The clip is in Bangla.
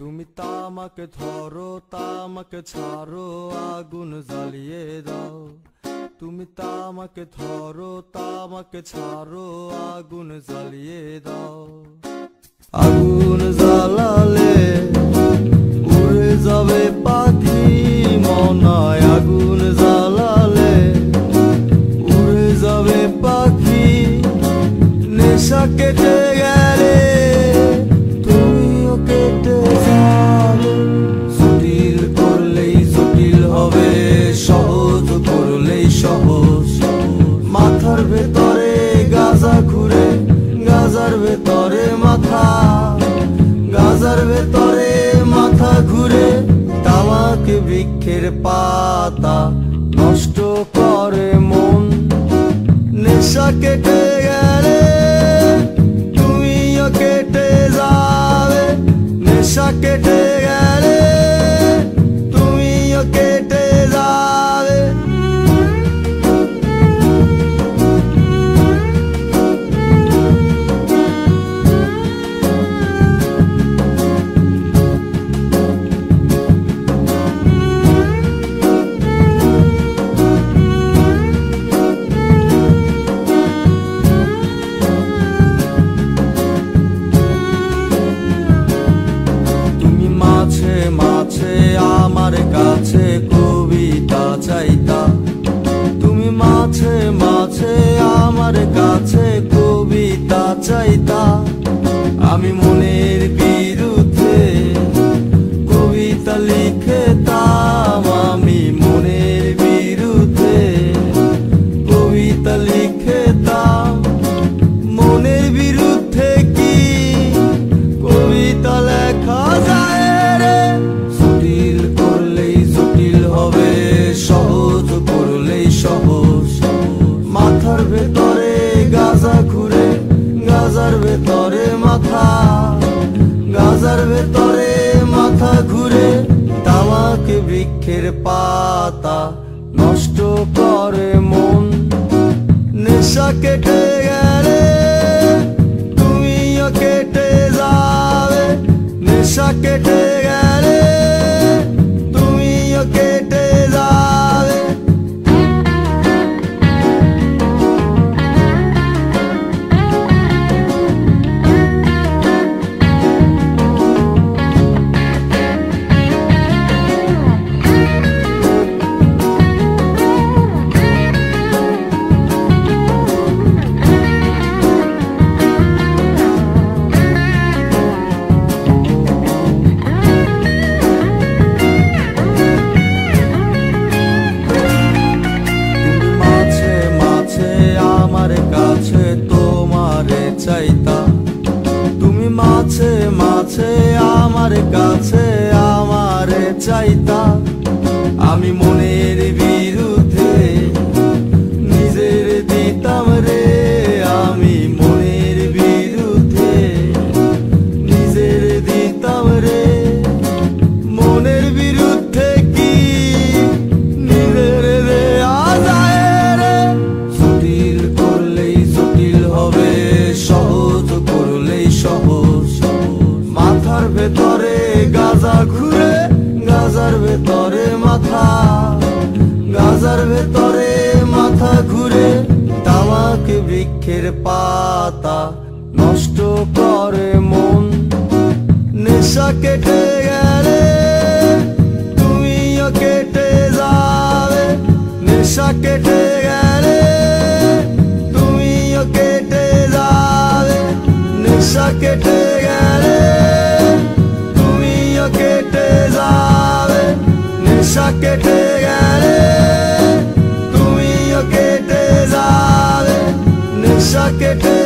তুমি তামাকে ধরো তামাকে ছাড়ো আগুন জ্বালিয়ে দাও। তুমি তামাকে ধরো তামাকে ছাড়ো আগুন জ্বালিয়ে দাও। আগুন জ্বালালে উড়ে যাবে পাখি মনায়। আগুন জ্বালালে উড়ে যাবে পাখি। নেশা কেটে গেলে তুমিও কেটে যাবে। জটিল করলেই জটিল হবে, সহজ করলেই সহজ। মাথার ভেতরে গাজা ঘুরে, গাজার ভেতরে মাথা, গাজার ভেতরে মাথা ঘুরে। তামাক বৃক্ষের পাতা নষ্ট করে মন। নেশা কেটে গেলে তুমিও কেটে যাবে। নেশা কেটে গেলে তুমিও কেটে যাবে। মাঝে আমার কাছে কবিতা চাইতা। তুমি মাঝে মাঝে আমার কাছে কবিতা চাইতা। আমি মনের বিরুদ্ধে কবিতা লিখতাম। আমি মনের বিরুদ্ধে কবিতা লিখতাম। মনের বিরুদ্ধে কি কবিতা লেখা যায়? সহজ করলেই সহজ। মাথার ভেতরে গাজা ঘুরে, গাজার ভেতরে মাথা, গাজার ভেতরে মাথা ঘুরে। তামাক বৃক্ষের পাতা নষ্ট করে মন। নেশা কেটে গেলে তুমিও কেটে যাবে। নেশা কেটে গেলে তুমিও কেটে যাবে। তোমারে চাইতা। তুমি মাঝে মাঝে আমার কাছে আমারে চাইতা। আমি মনের বিরুদ্ধে নিজের দিতাম রে। আমি মনের বিরুদ্ধে নিজের দিতাম রে। মনের বিরুদ্ধে কি নিজের দেয়া যায় রে? জটিল করলেই জটিল হবে, সহজ করলেই সহজ। মাথার ভেতরে গাজা ঘুরে, গাজার ভেতরে মাথা, গাজার ভেতরে মাথা ঘুরে। তামাক বৃক্ষের পাতা নষ্ট করে মন। নেশা কেটে গেলে তুমিও কেটে যাবে। নেশা কেটে গেলে তুমিও কেটে যাবে। নেশা কেটে গেলে তুমিও কেটে যাবে। নেশা কেটে গেলে তুমিও কেটে যাবে। নেশা কেটে